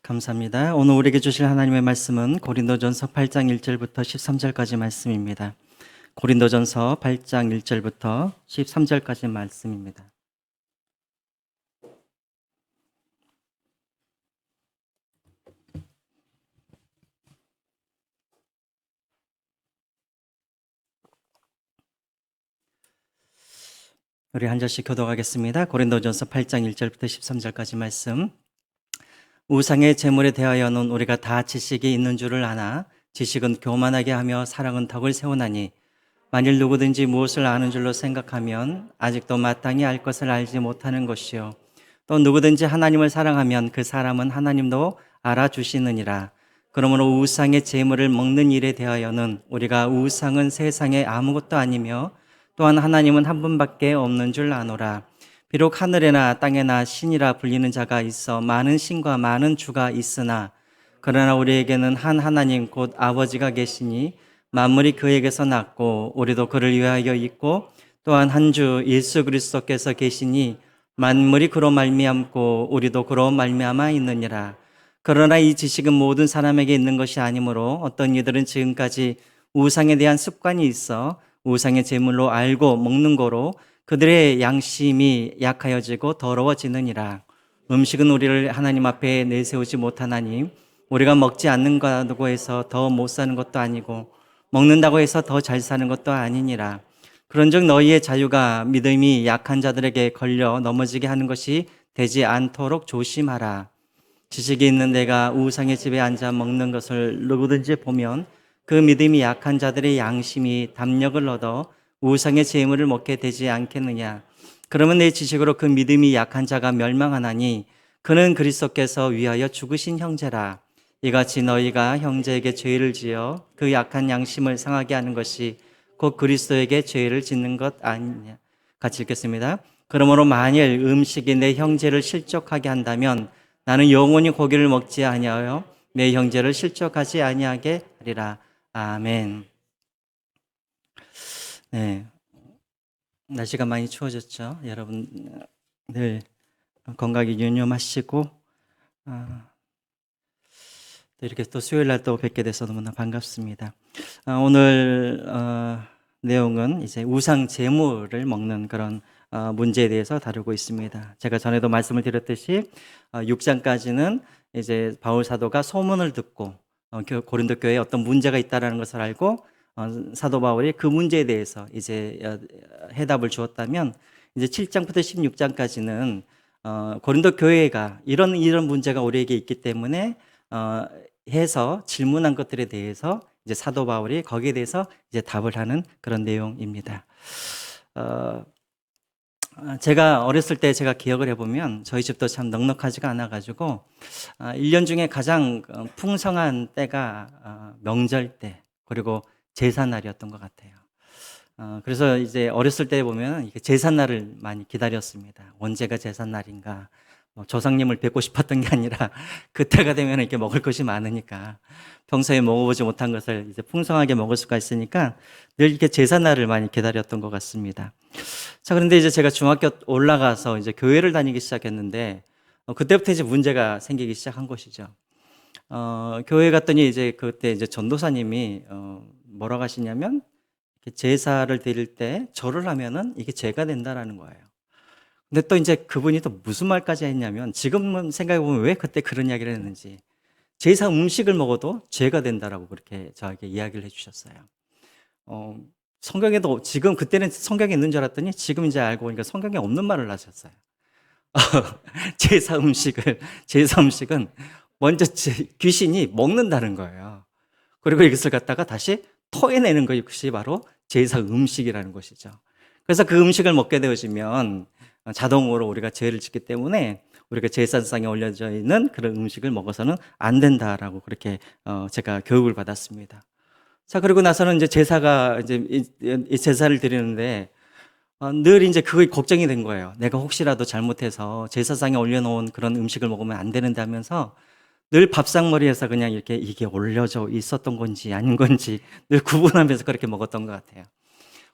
감사합니다. 오늘 우리에게 주실 하나님의 말씀은 고린도전서 8장 1절부터 13절까지 말씀입니다. 고린도전서 8장 1절부터 13절까지 말씀입니다. 우리 한 절씩 교독하겠습니다. 고린도전서 8장 1절부터 13절까지 말씀. 우상의 제물에 대하여는 우리가 다 지식이 있는 줄을 아나 지식은 교만하게 하며 사랑은 덕을 세우나니 만일 누구든지 무엇을 아는 줄로 생각하면 아직도 마땅히 알 것을 알지 못하는 것이요 또 누구든지 하나님을 사랑하면 그 사람은 하나님도 알아주시느니라. 그러므로 우상의 제물을 먹는 일에 대하여는 우리가 우상은 세상에 아무것도 아니며 또한 하나님은 한 분밖에 없는 줄 아노라. 비록 하늘에나 땅에나 신이라 불리는 자가 있어 많은 신과 많은 주가 있으나 그러나 우리에게는 한 하나님 곧 아버지가 계시니 만물이 그에게서 났고 우리도 그를 위하여 있고 또한 한 주 예수 그리스도께서 계시니 만물이 그로 말미암고 우리도 그로 말미암아 있느니라. 그러나 이 지식은 모든 사람에게 있는 것이 아니므로 어떤 이들은 지금까지 우상에 대한 습관이 있어 우상의 제물로 알고 먹는 거로 그들의 양심이 약하여지고 더러워지느니라. 음식은 우리를 하나님 앞에 내세우지 못하나니 우리가 먹지 않는다고 해서 더 못 사는 것도 아니고 먹는다고 해서 더 잘 사는 것도 아니니라. 그런즉 너희의 자유가 믿음이 약한 자들에게 걸려 넘어지게 하는 것이 되지 않도록 조심하라. 지식이 있는 내가 우상의 집에 앉아 먹는 것을 누구든지 보면 그 믿음이 약한 자들의 양심이 담력을 얻어 우상의 제물을 먹게 되지 않겠느냐. 그러면 내 지식으로 그 믿음이 약한 자가 멸망하나니 그는 그리스도께서 위하여 죽으신 형제라. 이같이 너희가 형제에게 죄를 지어 그 약한 양심을 상하게 하는 것이 곧 그리스도에게 죄를 짓는 것 아니냐. 같이 읽겠습니다. 그러므로 만일 음식이 내 형제를 실족하게 한다면 나는 영원히 고기를 먹지 아니하여 내 형제를 실족하지 아니하게 하리라. 아멘. 네, 날씨가 많이 추워졌죠. 여러분 늘 건강히 유념하시고 또 이렇게 또 수요일 날 또 뵙게 돼서 너무나 반갑습니다. 오늘 내용은 이제 우상 제물을 먹는 그런 문제에 대해서 다루고 있습니다. 제가 전에도 말씀을 드렸듯이 6장까지는 이제 바울 사도가 소문을 듣고 고린도 교회에 어떤 문제가 있다라는 것을 알고 사도 바울이 그 문제에 대해서 이제 해답을 주었다면 이제 7장부터 16장까지는 고린도 교회가 이런 문제가 우리에게 있기 때문에 해서 질문한 것들에 대해서 이제 사도 바울이 거기에 대해서 이제 답을 하는 그런 내용입니다. 제가 어렸을 때 제가 기억을 해보면 저희 집도 참 넉넉하지가 않아가지고 1년 중에 가장 풍성한 때가 명절 때 그리고 제삿날이었던 것 같아요. 그래서 이제 어렸을 때 보면 제삿날을 많이 기다렸습니다. 언제가 제삿날인가. 조상님을 뵙고 싶었던 게 아니라 그때가 되면 이렇게 먹을 것이 많으니까 평소에 먹어보지 못한 것을 이제 풍성하게 먹을 수가 있으니까 늘 이렇게 제삿날을 많이 기다렸던 것 같습니다. 자, 그런데 이제 제가 중학교 올라가서 이제 교회를 다니기 시작했는데 그때부터 이제 문제가 생기기 시작한 것이죠. 교회 갔더니 이제 그때 이제 전도사님이 뭐라고 하시냐면 제사를 드릴 때 절을 하면은 이게 죄가 된다라는 거예요. 근데 또 이제 그분이 또 무슨 말까지 했냐면 지금 생각해 보면 왜 그때 그런 이야기를 했는지 제사 음식을 먹어도 죄가 된다라고 그렇게 저에게 이야기를 해주셨어요. 성경에도 지금 그때는 성경에 있는 줄 알았더니 지금 이제 알고 보니까 성경에 없는 말을 하셨어요. 제사 음식은 먼저 귀신이 먹는다는 거예요. 그리고 이것을 갖다가 다시 토해내는 것이 바로 제사 음식이라는 것이죠. 그래서 그 음식을 먹게 되어지면 자동으로 우리가 죄를 짓기 때문에 우리가 제사상에 올려져 있는 그런 음식을 먹어서는 안 된다라고 그렇게 제가 교육을 받았습니다. 자, 그리고 나서는 이제 제사가 이제 이 제사를 드리는데 늘 이제 그게 걱정이 된 거예요. 내가 혹시라도 잘못해서 제사상에 올려놓은 그런 음식을 먹으면 안 되는데 하면서 늘 밥상머리에서 그냥 이렇게 이게 올려져 있었던 건지 아닌 건지 늘 구분하면서 그렇게 먹었던 것 같아요.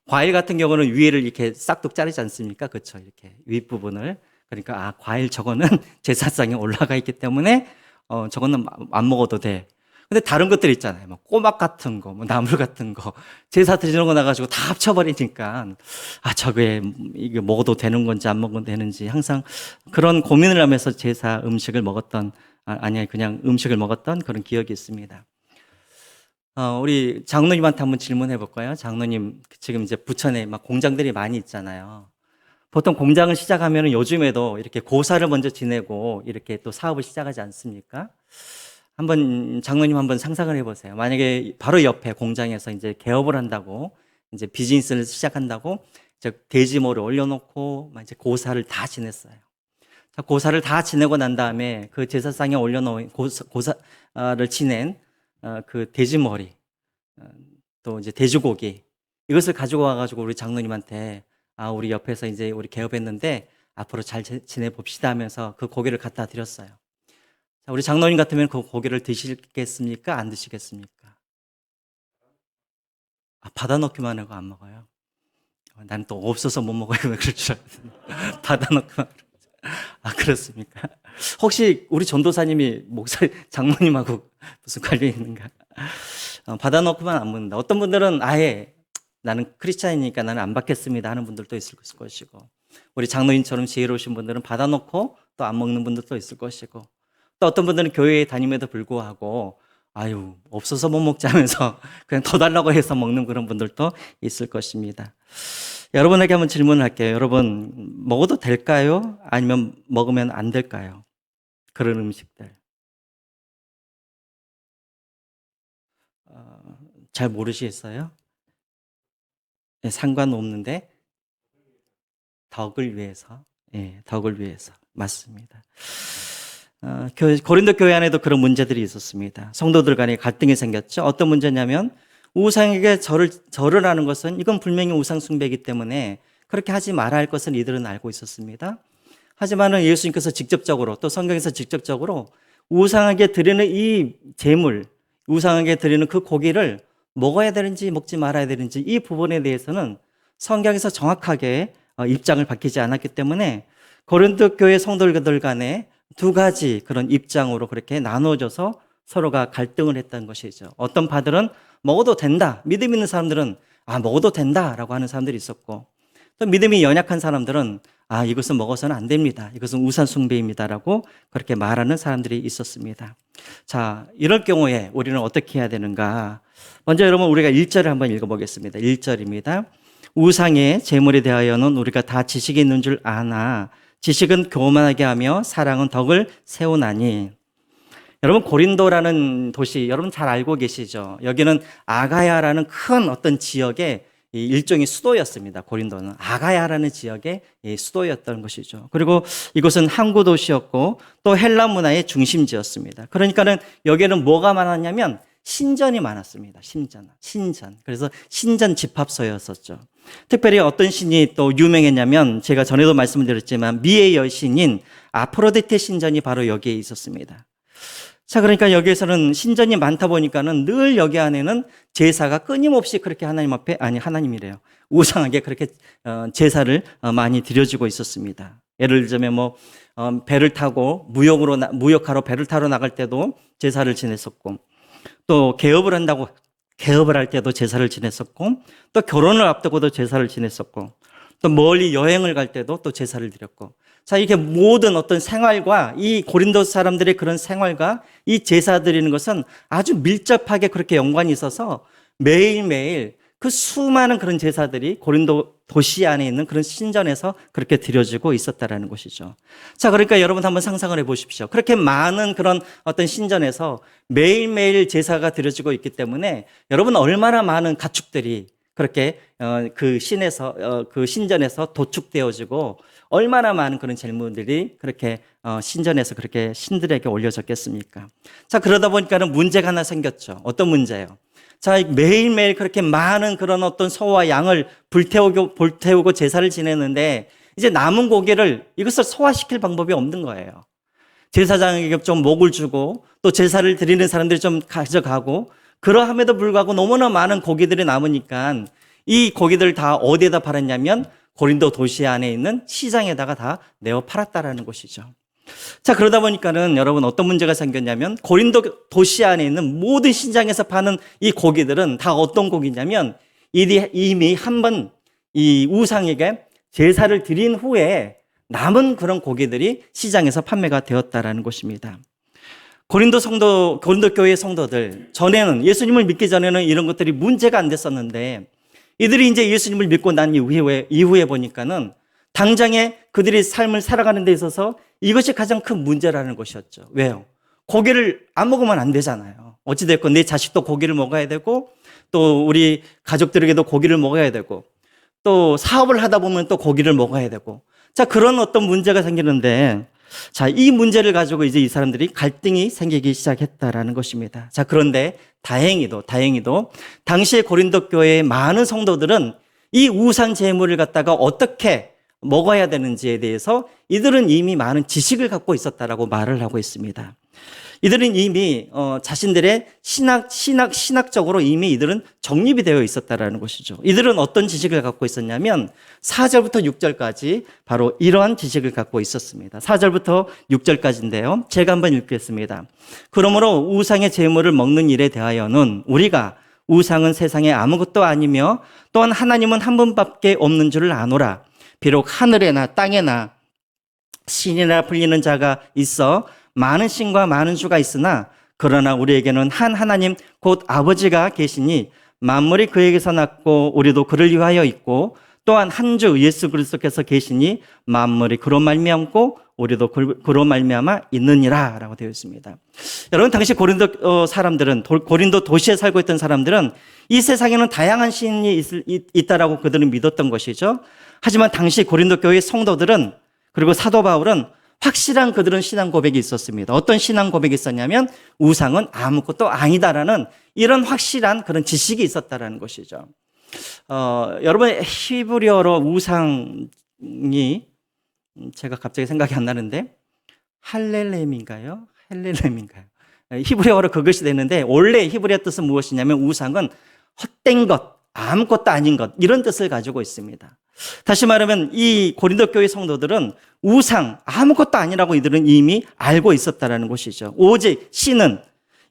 과일 같은 경우는 위에를 이렇게 싹둑 자르지 않습니까? 그렇죠. 이렇게 윗부분을. 그러니까 과일 저거는 제사상에 올라가 있기 때문에 저거는 안 먹어도 돼. 근데 다른 것들 있잖아요. 뭐 꼬막 같은 거, 뭐 나물 같은 거, 제사 드리는 거 나가지고 다 합쳐버리니까, 저게 이게 먹어도 되는 건지 안 먹어도 되는지 항상 그런 고민을 하면서 제사 음식을 먹었던, 그냥 음식을 먹었던 그런 기억이 있습니다. 우리 장로님한테 한번 질문해 볼까요? 장로님, 지금 이제 부천에 막 공장들이 많이 있잖아요. 보통 공장을 시작하면 요즘에도 이렇게 고사를 먼저 지내고 이렇게 또 사업을 시작하지 않습니까? 장로님 한번 상상을 해보세요. 만약에 바로 옆에 공장에서 이제 개업을 한다고, 이제 비즈니스를 시작한다고, 대지모를 올려놓고, 이제 고사를 다 지냈어요. 자, 고사를 다 지내고 난 다음에 그 제사상에 올려놓은 고사를 지낸 그 돼지머리, 또 이제 돼지고기, 이것을 가지고 와가지고 우리 장로님한테, 우리 옆에서 이제 우리 개업했는데 앞으로 잘 지내봅시다 하면서 그 고기를 갖다 드렸어요. 자, 우리 장로님 같으면 그 고기를 드시겠습니까? 안 드시겠습니까? 받아놓기만 하고 안 먹어요. 난 또 없어서 못 먹어요. 그럴 줄 알았는데. 받아놓기만 하고. 그렇습니까? 혹시 우리 전도사님이 장로님하고 무슨 관련이 있는가? 받아놓고만 안 먹는다. 어떤 분들은 아예 나는 크리스찬이니까 나는 안 받겠습니다 하는 분들도 있을 것이고, 우리 장로님처럼 지혜로우신 분들은 받아놓고 또 안 먹는 분들도 있을 것이고, 또 어떤 분들은 교회에 다님에도 불구하고 없어서 못 먹지 하면서 그냥 더 달라고 해서 먹는 그런 분들도 있을 것입니다. 여러분에게 한번 질문을 할게요. 여러분, 먹어도 될까요? 아니면 먹으면 안 될까요? 그런 음식들. 잘 모르시겠어요? 네, 상관없는데 덕을 위해서. 덕을 위해서. 맞습니다. 고린도 교회 안에도 그런 문제들이 있었습니다. 성도들 간에 갈등이 생겼죠. 어떤 문제냐면 우상에게 절을 하는 것은 이건 분명히 우상 숭배이기 때문에 그렇게 하지 말아야 할 것은 이들은 알고 있었습니다. 하지만은 예수님께서 직접적으로, 또 성경에서 직접적으로 우상에게 드리는 이 제물, 우상에게 드리는 그 고기를 먹어야 되는지 먹지 말아야 되는지 이 부분에 대해서는 성경에서 정확하게 입장을 밝히지 않았기 때문에 고린도 교회 성도들 간에 두 가지 그런 입장으로 그렇게 나누어져서 서로가 갈등을 했던 것이죠. 어떤 파들은 먹어도 된다. 믿음 있는 사람들은 먹어도 된다라고 하는 사람들이 있었고, 또 믿음이 연약한 사람들은 이것은 먹어서는 안 됩니다. 이것은 우상 숭배입니다라고 그렇게 말하는 사람들이 있었습니다. 자, 이럴 경우에 우리는 어떻게 해야 되는가? 먼저 여러분 우리가 1절을 한번 읽어보겠습니다. 1절입니다. 우상의 제물에 대하여는 우리가 다 지식이 있는 줄 아나 지식은 교만하게 하며 사랑은 덕을 세우나니. 여러분, 고린도라는 도시 여러분 잘 알고 계시죠? 여기는 아가야라는 큰 어떤 지역의 일종의 수도였습니다. 고린도는 아가야라는 지역의 수도였던 것이죠. 그리고 이곳은 항구 도시였고 또 헬라 문화의 중심지였습니다. 그러니까는 여기에는 뭐가 많았냐면 신전이 많았습니다. 신전. 그래서 신전 집합소였었죠. 특별히 어떤 신이 또 유명했냐면 제가 전에도 말씀드렸지만 미의 여신인 아프로디테 신전이 바로 여기에 있었습니다. 자, 그러니까 여기에서는 신전이 많다 보니까는 늘 여기 안에는 제사가 끊임없이 그렇게 하나님 앞에, 하나님이래요. 우상하게 그렇게 제사를 많이 드려지고 있었습니다. 예를 들자면 배를 타고 무역하러 배를 타러 나갈 때도 제사를 지냈었고, 또 개업을 할 때도 제사를 지냈었고, 또 결혼을 앞두고도 제사를 지냈었고, 또 멀리 여행을 갈 때도 또 제사를 드렸고. 자, 이렇게 모든 어떤 생활과 이 고린도 사람들의 그런 생활과 이 제사 드리는 것은 아주 밀접하게 그렇게 연관이 있어서 매일매일 그 수많은 그런 제사들이 고린도 도시 안에 있는 그런 신전에서 그렇게 드려지고 있었다라는 것이죠. 자, 그러니까 여러분 한번 상상을 해 보십시오. 그렇게 많은 그런 어떤 신전에서 매일매일 제사가 드려지고 있기 때문에 여러분 얼마나 많은 가축들이 그렇게 그 신전에서 도축되어지고 얼마나 많은 그런 제물들이 그렇게 신전에서 그렇게 신들에게 올려졌겠습니까? 자, 그러다 보니까는 문제가 하나 생겼죠. 어떤 문제예요? 자, 매일매일 그렇게 많은 그런 어떤 소와 양을 불태우고 제사를 지내는데 이제 남은 고기를 이것을 소화시킬 방법이 없는 거예요. 제사장에게 좀 목을 주고 또 제사를 드리는 사람들이 좀 가져가고, 그러함에도 불구하고 너무나 많은 고기들이 남으니까 이 고기들을 다 어디에다 팔았냐면 고린도 도시 안에 있는 시장에다가 다 내어 팔았다라는 것이죠. 자, 그러다 보니까는 여러분 어떤 문제가 생겼냐면 고린도 도시 안에 있는 모든 시장에서 파는 이 고기들은 다 어떤 고기냐면 이미 한번 이 우상에게 제사를 드린 후에 남은 그런 고기들이 시장에서 판매가 되었다라는 것입니다. 고린도 교회 성도들, 전에는 예수님을 믿기 전에는 이런 것들이 문제가 안 됐었는데 이들이 이제 예수님을 믿고 난 이후에 보니까는 당장에 그들이 삶을 살아가는 데 있어서 이것이 가장 큰 문제라는 것이었죠. 왜요? 고기를 안 먹으면 안 되잖아요. 어찌됐건 내 자식도 고기를 먹어야 되고 또 우리 가족들에게도 고기를 먹어야 되고 또 사업을 하다 보면 또 고기를 먹어야 되고 자, 그런 어떤 문제가 생기는데 자, 이 문제를 가지고 이제 이 사람들이 갈등이 생기기 시작했다라는 것입니다. 자, 그런데 다행히도 당시에 고린도 교회의 많은 성도들은 이 우상 제물을 갖다가 어떻게 먹어야 되는지에 대해서 이들은 이미 많은 지식을 갖고 있었다라고 말을 하고 있습니다. 이들은 이미 자신들의 신학적으로 이미 이들은 정립이 되어 있었다라는 것이죠. 이들은 어떤 지식을 갖고 있었냐면 4절부터 6절까지 바로 이러한 지식을 갖고 있었습니다. 4절부터 6절까지인데요. 제가 한번 읽겠습니다. 그러므로 우상의 제물을 먹는 일에 대하여는 우리가 우상은 세상에 아무것도 아니며 또한 하나님은 한 분밖에 없는 줄을 아노라. 비록 하늘에나 땅에나 신이라 불리는 자가 있어 많은 신과 많은 주가 있으나 그러나 우리에게는 한 하나님 곧 아버지가 계시니 만물이 그에게서 났고 우리도 그를 위하여 있고 또한 한 주 예수 그리스도께서 계시니 만물이 그로 말미암고 우리도 그로 말미암아 있느니라 라고 되어 있습니다. 여러분 당시 고린도 도시에 살고 있던 사람들은 이 세상에는 다양한 신이 있다라고 그들은 믿었던 것이죠. 하지만 당시 고린도 교회 성도들은 그리고 사도 바울은 확실한 그들은 신앙 고백이 있었습니다. 어떤 신앙 고백이 있었냐면 우상은 아무것도 아니다라는 이런 확실한 그런 지식이 있었다라는 것이죠. 여러분 히브리어로 우상이 제가 갑자기 생각이 안 나는데 할렐렘인가요? 히브리어로 그것이 되는데 원래 히브리어 뜻은 무엇이냐면 우상은 헛된 것, 아무것도 아닌 것 이런 뜻을 가지고 있습니다. 다시 말하면 이 고린도 교회 성도들은 우상 아무것도 아니라고 이들은 이미 알고 있었다라는 것이죠. 오직 신은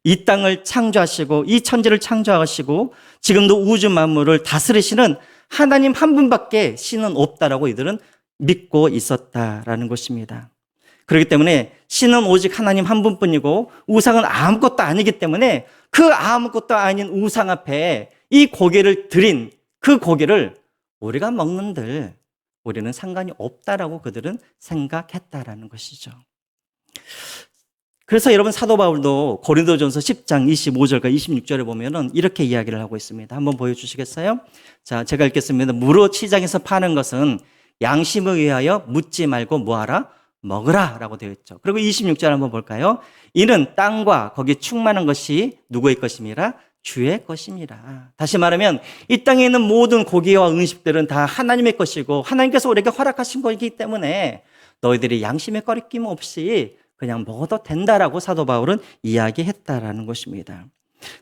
이 땅을 창조하시고 이 천지를 창조하시고 지금도 우주 만물을 다스리시는 하나님 한 분밖에 신은 없다라고 이들은 믿고 있었다라는 것입니다. 그렇기 때문에 신은 오직 하나님 한 분뿐이고 우상은 아무것도 아니기 때문에 그 아무것도 아닌 우상 앞에 이 고기를 드린 그 고기를 우리가 먹는들 우리는 상관이 없다라고 그들은 생각했다라는 것이죠. 그래서 여러분 사도 바울도 고린도전서 10장 25절과 26절에 보면은 이렇게 이야기를 하고 있습니다. 한번 보여주시겠어요? 자, 제가 읽겠습니다. 무릇 시장에서 파는 것은 양심에 의하여 묻지 말고 뭐하라? 먹으라 라고 되어 있죠. 그리고 26절 한번 볼까요? 이는 땅과 거기 충만한 것이 누구의 것임이라? 주의 것입니다. 다시 말하면 이 땅에 있는 모든 고기와 음식들은 다 하나님의 것이고 하나님께서 우리에게 허락하신 것이기 때문에 너희들이 양심에 꺼리낌 없이 그냥 먹어도 된다라고 사도 바울은 이야기했다라는 것입니다.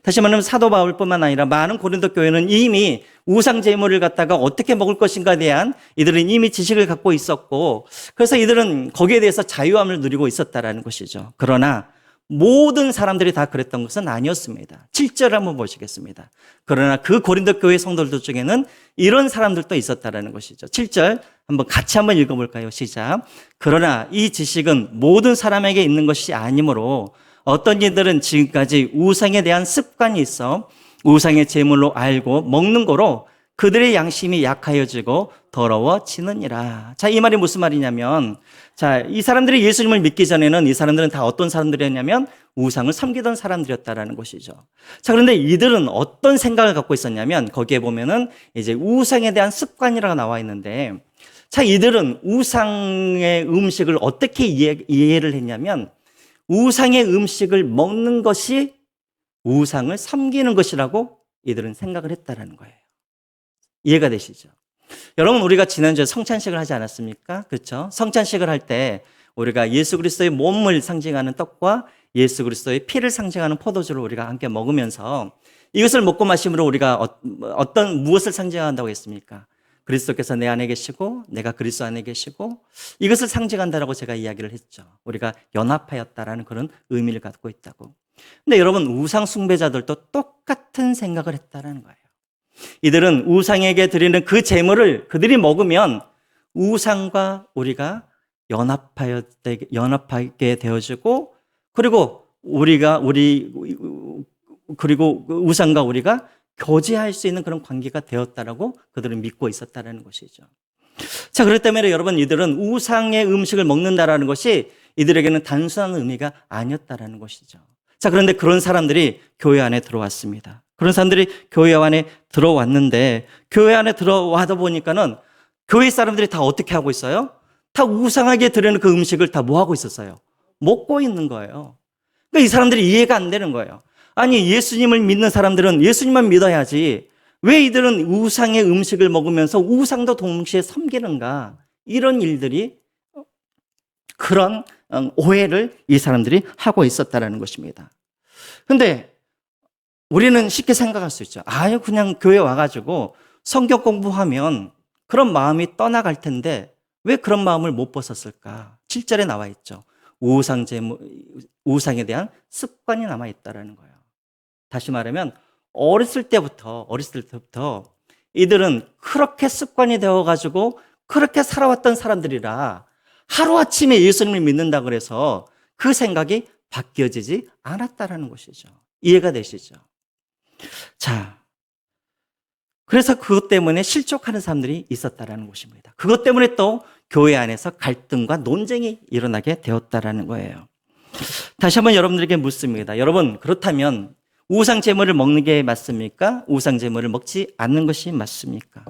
다시 말하면 사도 바울뿐만 아니라 많은 고린도 교회는 이미 우상 제물을 갖다가 어떻게 먹을 것인가에 대한 이들은 이미 지식을 갖고 있었고 그래서 이들은 거기에 대해서 자유함을 누리고 있었다라는 것이죠. 그러나 모든 사람들이 다 그랬던 것은 아니었습니다. 7절 한번 보시겠습니다. 그러나 그 고린도 교회 성도들 중에는 이런 사람들도 있었다라는 것이죠. 7절 같이 한번 읽어볼까요? 시작. 그러나 이 지식은 모든 사람에게 있는 것이 아니므로 어떤 이들은 지금까지 우상에 대한 습관이 있어 우상의 제물로 알고 먹는 거로 그들의 양심이 약하여지고 더러워지느니라. 자, 이 말이 무슨 말이냐면 자, 이 사람들이 예수님을 믿기 전에는 이 사람들은 다 어떤 사람들이었냐면 우상을 섬기던 사람들이었다라는 것이죠. 자, 그런데 이들은 어떤 생각을 갖고 있었냐면 거기에 보면은 이제 우상에 대한 습관이라고 나와 있는데 자, 이들은 우상의 음식을 어떻게 이해를 했냐면 우상의 음식을 먹는 것이 우상을 섬기는 것이라고 이들은 생각을 했다라는 거예요. 이해가 되시죠? 여러분 우리가 지난주에 성찬식을 하지 않았습니까? 그렇죠? 성찬식을 할 때 우리가 예수 그리스도의 몸을 상징하는 떡과 예수 그리스도의 피를 상징하는 포도주를 우리가 함께 먹으면서 이것을 먹고 마심으로 우리가 무엇을 상징한다고 했습니까? 그리스도께서 내 안에 계시고 내가 그리스도 안에 계시고 이것을 상징한다라고 제가 이야기를 했죠. 우리가 연합하였다라는 그런 의미를 갖고 있다고. 근데 여러분 우상 숭배자들도 똑같은 생각을 했다라는 거예요. 이들은 우상에게 드리는 그 제물을 그들이 먹으면 우상과 우리가 연합하게 되어지고 그리고 그리고 우상과 우리가 교제할 수 있는 그런 관계가 되었다라고 그들은 믿고 있었다라는 것이죠. 자, 그렇기 때문에 여러분 이들은 우상의 음식을 먹는다라는 것이 이들에게는 단순한 의미가 아니었다라는 것이죠. 자, 그런데 그런 사람들이 교회 안에 들어왔습니다. 그런 사람들이 교회 안에 들어왔는데 교회 안에 들어와다 보니까는 교회 사람들이 다 어떻게 하고 있어요? 다 우상하게 드리는 그 음식을 다 뭐 하고 있었어요? 먹고 있는 거예요. 그러니까 이 사람들이 이해가 안 되는 거예요. 아니, 예수님을 믿는 사람들은 예수님만 믿어야지 왜 이들은 우상의 음식을 먹으면서 우상도 동시에 섬기는가? 이런 일들이 그런 오해를 이 사람들이 하고 있었다는 것입니다. 근데 우리는 쉽게 생각할 수 있죠. 아유, 그냥 교회 와가지고 성경 공부하면 그런 마음이 떠나갈 텐데 왜 그런 마음을 못 벗었을까? 7절에 나와 있죠. 우상에 대한 습관이 남아있다는 거예요. 다시 말하면 어렸을 때부터 이들은 그렇게 습관이 되어가지고 그렇게 살아왔던 사람들이라 하루아침에 예수님을 믿는다 그래서 그 생각이 바뀌어지지 않았다라는 것이죠. 이해가 되시죠? 자, 그래서 그것 때문에 실족하는 사람들이 있었다라는 것입니다. 그것 때문에 또 교회 안에서 갈등과 논쟁이 일어나게 되었다라는 거예요. 다시 한번 여러분들에게 묻습니다. 여러분, 그렇다면 우상 제물을 먹는 게 맞습니까? 우상 제물을 먹지 않는 것이 맞습니까?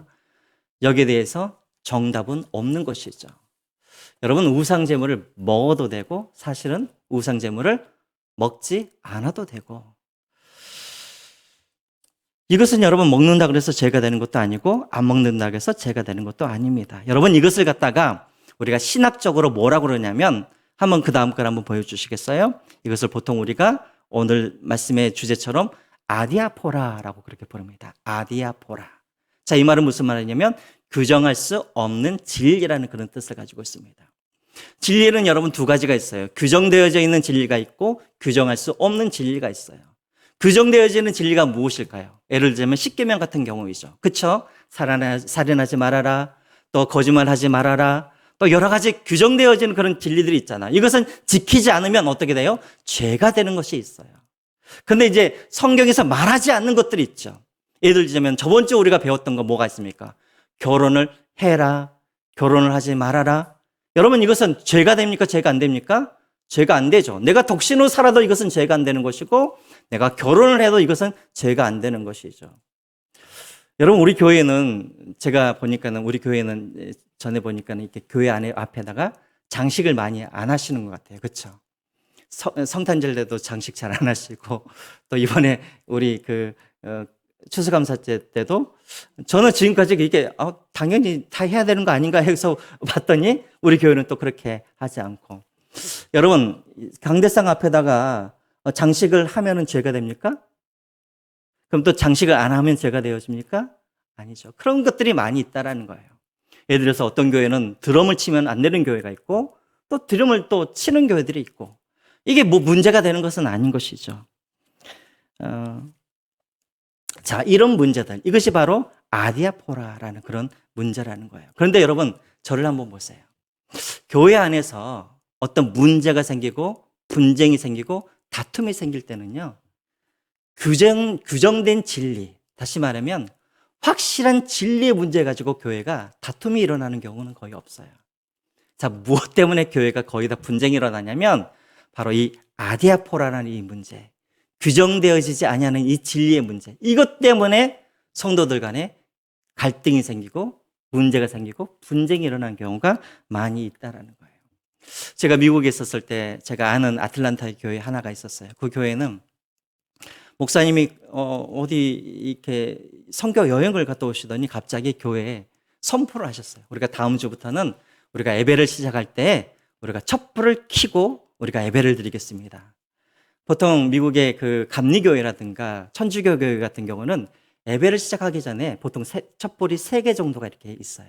여기에 대해서 정답은 없는 것이죠. 여러분, 우상 제물을 먹어도 되고 사실은 우상 제물을 먹지 않아도 되고 이것은 여러분 먹는다 그래서 죄가 되는 것도 아니고 안 먹는다 그래서 죄가 되는 것도 아닙니다. 여러분 이것을 갖다가 우리가 신학적으로 뭐라고 그러냐면 한번 그 다음 걸 한번 보여주시겠어요? 이것을 보통 우리가 오늘 말씀의 주제처럼 아디아포라라고 그렇게 부릅니다. 아디아포라. 자, 이 말은 무슨 말이냐면 규정할 수 없는 진리라는 그런 뜻을 가지고 있습니다. 진리는 여러분 두 가지가 있어요. 규정되어져 있는 진리가 있고 규정할 수 없는 진리가 있어요. 규정되어지는 진리가 무엇일까요? 예를 들면 십계명 같은 경우이죠. 그렇죠? 살인하지 말아라. 또 거짓말하지 말아라. 또 여러 가지 규정되어지는 그런 진리들이 있잖아. 이것은 지키지 않으면 어떻게 돼요? 죄가 되는 것이 있어요. 근데 이제 성경에서 말하지 않는 것들이 있죠. 예를 들자면 저번 주에 우리가 배웠던 거 뭐가 있습니까? 결혼을 해라. 결혼을 하지 말아라. 여러분 이것은 죄가 됩니까? 죄가 안 됩니까? 죄가 안 되죠. 내가 독신으로 살아도 이것은 죄가 안 되는 것이고 내가 결혼을 해도 이것은 죄가 안 되는 것이죠. 여러분 우리 교회는 제가 보니까는 우리 교회는 전에 보니까는 이렇게 교회 안에 앞에다가 장식을 많이 안 하시는 것 같아요. 그렇죠? 성탄절 때도 장식 잘 안 하시고 또 이번에 우리 추수감사제 때도 저는 지금까지 이게 당연히 다 해야 되는 거 아닌가 해서 봤더니 우리 교회는 또 그렇게 하지 않고 여러분 강대상 앞에다가 장식을 하면은 죄가 됩니까? 그럼 또 장식을 안 하면 죄가 되어집니까? 아니죠. 그런 것들이 많이 있다라는 거예요. 예를 들어서 어떤 교회는 드럼을 치면 안 되는 교회가 있고 또 드럼을 또 치는 교회들이 있고 이게 뭐 문제가 되는 것은 아닌 것이죠. 자, 이런 문제들 이것이 바로 아디아포라라는 그런 문제라는 거예요. 그런데 여러분 저를 한번 보세요. 교회 안에서 어떤 문제가 생기고 분쟁이 생기고 다툼이 생길 때는요. 규정된 진리, 다시 말하면 확실한 진리의 문제 가지고 교회가 다툼이 일어나는 경우는 거의 없어요. 자, 무엇 때문에 교회가 거의 다 분쟁이 일어나냐면 바로 이 아디아포라는 이 문제, 규정되어지지 아니하는 이 진리의 문제, 이것 때문에 성도들 간에 갈등이 생기고 문제가 생기고 분쟁이 일어나는 경우가 많이 있다라는 거예요. 제가 미국에 있었을 때 제가 아는 아틀란타 교회 하나가 있었어요. 그 교회는 목사님이 어디 이렇게 선교 여행을 갔다 오시더니 갑자기 교회에 선포를 하셨어요. 우리가 다음 주부터는 우리가 예배를 시작할 때 우리가 촛불을 켜고 우리가 예배를 드리겠습니다. 보통 미국의 그 감리교회라든가 천주교 교회 같은 경우는 예배를 시작하기 전에 보통 촛불이 3개 정도가 이렇게 있어요.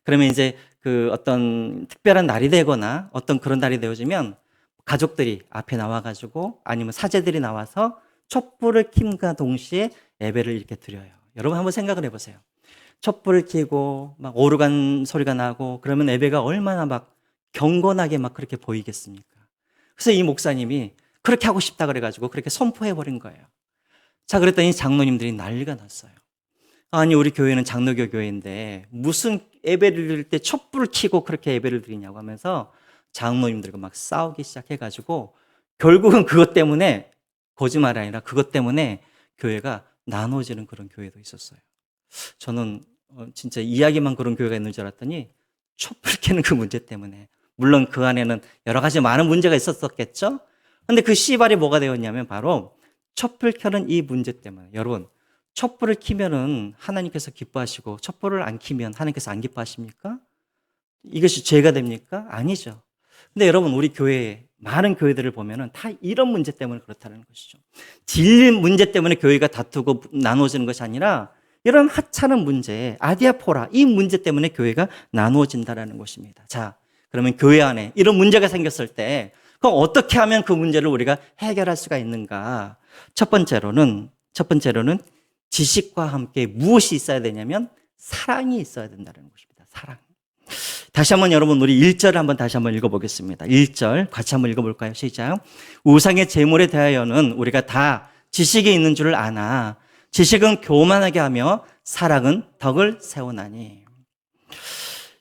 그러면 이제 그 어떤 특별한 날이 되거나 어떤 그런 날이 되어지면 가족들이 앞에 나와가지고 아니면 사제들이 나와서 촛불을 킴과 동시에 예배를 이렇게 드려요. 여러분 한번 생각을 해보세요. 촛불을 켜고 막 오르간 소리가 나고 그러면 예배가 얼마나 막 경건하게 막 그렇게 보이겠습니까? 그래서 이 목사님이 그렇게 하고 싶다 그래가지고 그렇게 선포해버린 거예요. 자, 그랬더니 장로님들이 난리가 났어요. 아니, 우리 교회는 장로교 교회인데 무슨 예배를 드릴 때 촛불을 켜고 그렇게 예배를 드리냐고 하면서 장로님들과 막 싸우기 시작해가지고 결국은 그것 때문에, 거짓말이 아니라 그것 때문에 교회가 나눠지는 그런 교회도 있었어요. 저는 진짜 이야기만 그런 교회가 있는 줄 알았더니 촛불 켜는 그 문제 때문에, 물론 그 안에는 여러 가지 많은 문제가 있었겠죠. 근데 그 씨발이 뭐가 되었냐면 바로 촛불 켜는 이 문제 때문에. 여러분, 촛불을 켜면은 하나님께서 기뻐하시고 촛불을 안 켜면 하나님께서 안 기뻐하십니까? 이것이 죄가 됩니까? 아니죠. 근데 여러분, 우리 교회 많은 교회들을 보면은 다 이런 문제 때문에 그렇다는 것이죠. 진리 문제 때문에 교회가 다투고 나누어지는 것이 아니라 이런 하찮은 문제, 아디아포라, 이 문제 때문에 교회가 나누어진다는 것입니다. 자, 그러면 교회 안에 이런 문제가 생겼을 때 그럼 어떻게 하면 그 문제를 우리가 해결할 수가 있는가? 첫 번째로는 지식과 함께 무엇이 있어야 되냐면 사랑이 있어야 된다는 것입니다. 사랑. 다시 한번 여러분, 우리 1절을 한번 다시 한번 읽어보겠습니다. 1절 같이 한번 읽어볼까요? 시작. 우상의 제물에 대하여는 우리가 다 지식이 있는 줄을 아나 지식은 교만하게 하며 사랑은 덕을 세우나니.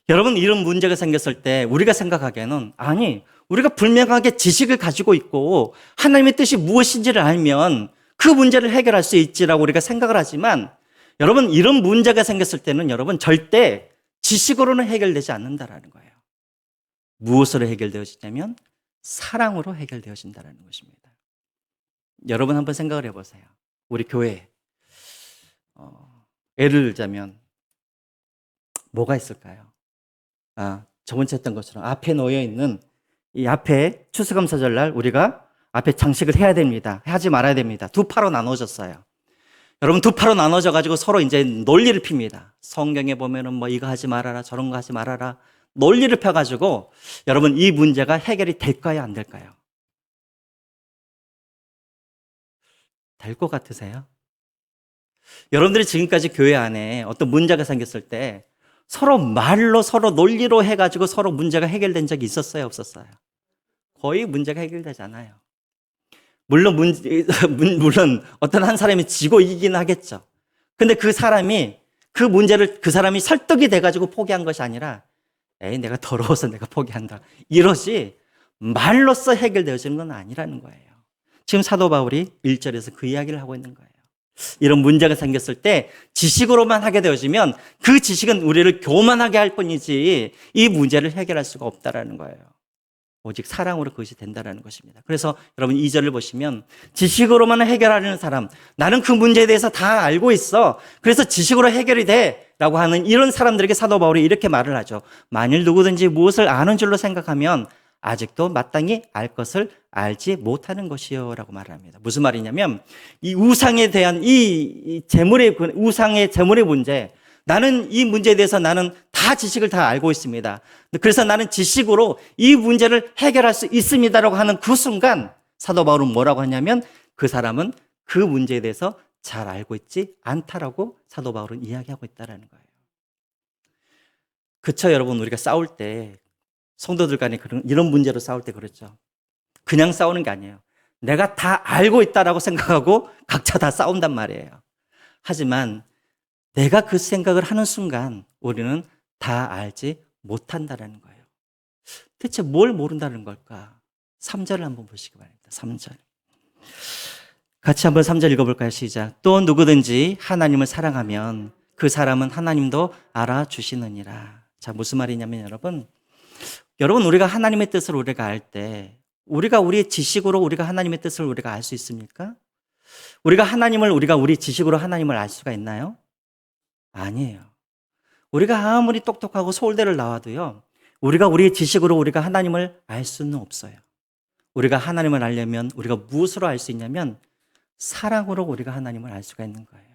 여러분, 이런 문제가 생겼을 때 우리가 생각하기에는, 아니, 우리가 분명하게 지식을 가지고 있고 하나님의 뜻이 무엇인지를 알면 그 문제를 해결할 수 있지라고 우리가 생각을 하지만, 여러분, 이런 문제가 생겼을 때는 여러분 절대 지식으로는 해결되지 않는다라는 거예요. 무엇으로 해결되어지냐면 사랑으로 해결되어진다는 것입니다. 여러분 한번 생각을 해보세요. 우리 교회 예를 들자면 뭐가 있을까요? 저번 주에 했던 것처럼 앞에 놓여 있는 이 앞에 추수감사절 우리가 앞에 장식을 해야 됩니다. 하지 말아야 됩니다. 두 파로 나눠졌어요. 여러분, 두 파로 나눠져 가지고 서로 이제 논리를 핍니다. 성경에 보면은 뭐 이거 하지 말아라, 저런 거 하지 말아라. 논리를 펴가지고 여러분, 이 문제가 해결이 될까요, 안 될까요? 될 것 같으세요? 여러분들이 지금까지 교회 안에 어떤 문제가 생겼을 때 서로 말로, 서로 논리로 해가지고 서로 문제가 해결된 적이 있었어요, 없었어요? 거의 문제가 해결되지 않아요. 물론 물론 어떤 한 사람이 지고 이기긴 하겠죠. 근데 그 사람이 그 문제를 그 사람이 설득이 돼가지고 포기한 것이 아니라, 에이, 내가 더러워서 내가 포기한다, 이러지 말로써 해결되어지는 건 아니라는 거예요. 지금 사도 바울이 1절에서 그 이야기를 하고 있는 거예요. 이런 문제가 생겼을 때 지식으로만 하게 되어지면 그 지식은 우리를 교만하게 할 뿐이지 이 문제를 해결할 수가 없다라는 거예요. 오직 사랑으로 그것이 된다는 것입니다. 그래서 여러분 2절을 보시면 지식으로만 해결하려는 사람, 나는 그 문제에 대해서 다 알고 있어, 그래서 지식으로 해결이 돼 라고 하는 이런 사람들에게 사도 바울이 이렇게 말을 하죠. 만일 누구든지 무엇을 아는 줄로 생각하면 아직도 마땅히 알 것을 알지 못하는 것이요 라고 말을 합니다. 무슨 말이냐면 이 우상에 대한 이 우상의 제물의 문제, 나는 이 문제에 대해서 나는 다 지식을 다 알고 있습니다. 그래서 나는 지식으로 이 문제를 해결할 수 있습니다라고 하는 그 순간 사도 바울은 뭐라고 하냐면 그 사람은 그 문제에 대해서 잘 알고 있지 않다라고 사도 바울은 이야기하고 있다는 거예요. 그쵸, 여러분, 우리가 싸울 때 성도들 간에 이런 문제로 싸울 때 그렇죠. 그냥 싸우는 게 아니에요. 내가 다 알고 있다라고 생각하고 각자 다 싸운단 말이에요. 하지만 내가 그 생각을 하는 순간 우리는 다 알지 못한다는 거예요. 대체 뭘 모른다는 걸까? 3절을 한번 보시기 바랍니다. 3절. 같이 한번 3절 읽어볼까요? 시작. 또 누구든지 하나님을 사랑하면 그 사람은 하나님도 알아주시느니라. 자, 무슨 말이냐면 여러분, 우리가 하나님의 뜻을 우리가 알 때 우리가 우리의 지식으로 우리가 하나님의 뜻을 우리가 알 수 있습니까? 우리가 우리 지식으로 하나님을 알 수가 있나요? 아니에요. 우리가 아무리 똑똑하고 서울대를 나와도요, 우리가 우리의 지식으로 우리가 하나님을 알 수는 없어요. 우리가 하나님을 알려면 우리가 무엇으로 알 수 있냐면 사랑으로 우리가 하나님을 알 수가 있는 거예요.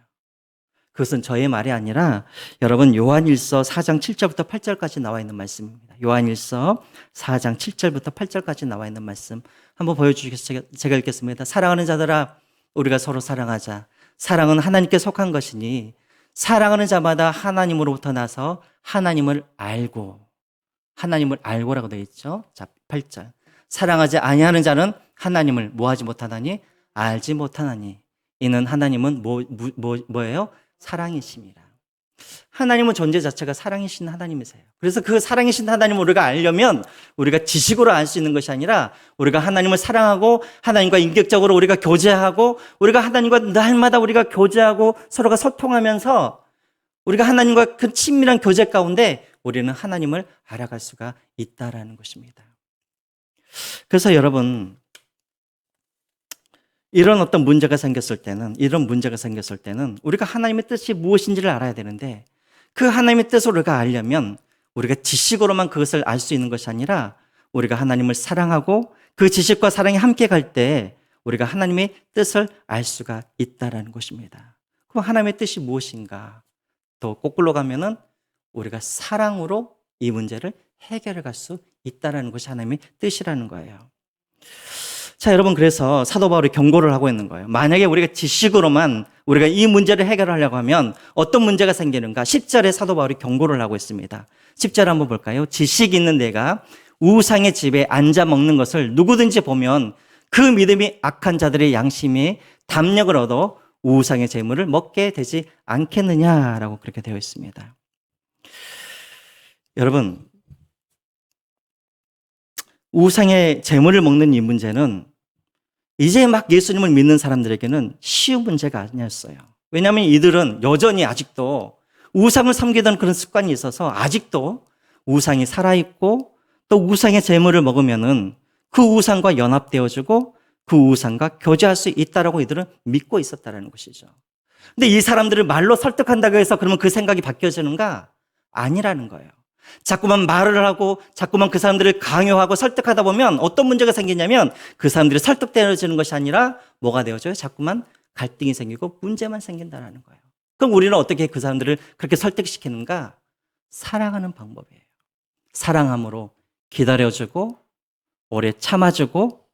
그것은 저의 말이 아니라 여러분 요한일서 4장 7절부터 8절까지 나와 있는 말씀입니다. 요한일서 4장 7절부터 8절까지 나와 있는 말씀 한번 보여주시겠어요? 제가 읽겠습니다. 사랑하는 자들아 우리가 서로 사랑하자. 사랑은 하나님께 속한 것이니 사랑하는 자마다 하나님으로부터 나서 하나님을 알고라고 되어 있죠. 자, 8절. 사랑하지 아니하는 자는 하나님을 뭐하지 못하나니 알지 못하나니 이는 하나님은 뭐예요? 사랑이십니다. 하나님은 존재 자체가 사랑이신 하나님이세요. 그래서 그 사랑이신 하나님을 우리가 알려면 우리가 지식으로 알 수 있는 것이 아니라 우리가 하나님을 사랑하고 하나님과 인격적으로 우리가 교제하고 우리가 하나님과 날마다 우리가 교제하고 서로가 소통하면서 우리가 하나님과 그 친밀한 교제 가운데 우리는 하나님을 알아갈 수가 있다라는 것입니다. 그래서 여러분 이런 문제가 생겼을 때는 우리가 하나님의 뜻이 무엇인지를 알아야 되는데 그 하나님의 뜻을 우리가 알려면 우리가 지식으로만 그것을 알 수 있는 것이 아니라 우리가 하나님을 사랑하고 그 지식과 사랑이 함께 갈 때 우리가 하나님의 뜻을 알 수가 있다라는 것입니다. 그럼 하나님의 뜻이 무엇인가? 또 거꾸로 가면은 우리가 사랑으로 이 문제를 해결해 갈 수 있다라는 것이 하나님의 뜻이라는 거예요. 자, 여러분 그래서 사도 바울이 경고를 하고 있는 거예요. 만약에 우리가 지식으로만 우리가 이 문제를 해결하려고 하면 어떤 문제가 생기는가? 10절에 사도 바울이 경고를 하고 있습니다. 10절 한번 볼까요? 지식 있는 내가 우상의 집에 앉아 먹는 것을 누구든지 보면 그 믿음이 악한 자들의 양심에 담력을 얻어 우상의 재물을 먹게 되지 않겠느냐라고 그렇게 되어 있습니다. 여러분 우상의 재물을 먹는 이 문제는 이제 막 예수님을 믿는 사람들에게는 쉬운 문제가 아니었어요. 왜냐하면 이들은 여전히 아직도 우상을 섬기던 그런 습관이 있어서 아직도 우상이 살아있고 또 우상의 재물을 먹으면은 그 우상과 연합되어지고 그 우상과 교제할 수 있다라고 이들은 믿고 있었다라는 것이죠. 근데 이 사람들을 말로 설득한다고 해서 그러면 그 생각이 바뀌어지는가? 아니라는 거예요. 자꾸만 말을 하고 자꾸만 그 사람들을 강요하고 설득하다 보면 어떤 문제가 생기냐면 그 사람들이 설득되어지는 것이 아니라 뭐가 되어져요? 자꾸만 갈등이 생기고 문제만 생긴다는 거예요. 그럼 우리는 어떻게 그 사람들을 그렇게 설득시키는가? 사랑하는 방법이에요. 사랑함으로 기다려주고 오래 참아주고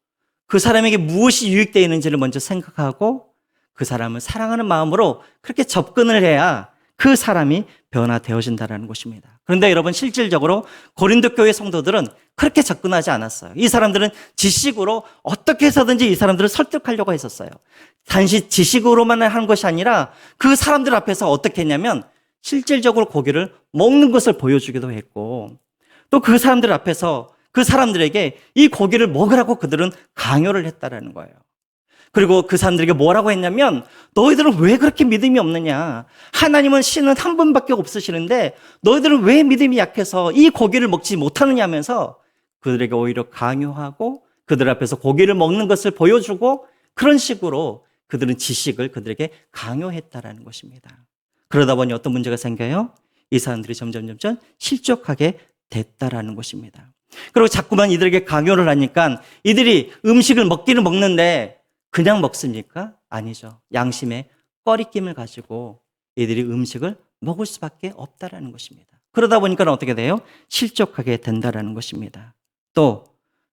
그 사람에게 무엇이 유익되어 있는지를 먼저 생각하고 그 사람을 사랑하는 마음으로 그렇게 접근을 해야 그 사람이 변화되어진다는 것입니다. 그런데 여러분 실질적으로 고린도 교회 성도들은 그렇게 접근하지 않았어요. 이 사람들은 지식으로 어떻게 해서든지 이 사람들을 설득하려고 했었어요. 단지 지식으로만 한 것이 아니라 그 사람들 앞에서 어떻게 했냐면 실질적으로 고기를 먹는 것을 보여주기도 했고 또 그 사람들 앞에서 그 사람들에게 이 고기를 먹으라고 그들은 강요를 했다라는 거예요. 그리고 그 사람들에게 뭐라고 했냐면 너희들은 왜 그렇게 믿음이 없느냐? 하나님은 신은 한 분밖에 없으시는데 너희들은 왜 믿음이 약해서 이 고기를 먹지 못하느냐 하면서 그들에게 오히려 강요하고 그들 앞에서 고기를 먹는 것을 보여주고 그런 식으로 그들은 지식을 그들에게 강요했다라는 것입니다. 그러다 보니 어떤 문제가 생겨요? 이 사람들이 점점 실족하게 됐다라는 것입니다. 그리고 자꾸만 이들에게 강요를 하니까 이들이 음식을 먹기는 먹는데 그냥 먹습니까? 아니죠. 양심에 꺼리낌을 가지고 이들이 음식을 먹을 수밖에 없다라는 것입니다. 그러다 보니까 어떻게 돼요? 실족하게 된다라는 것입니다. 또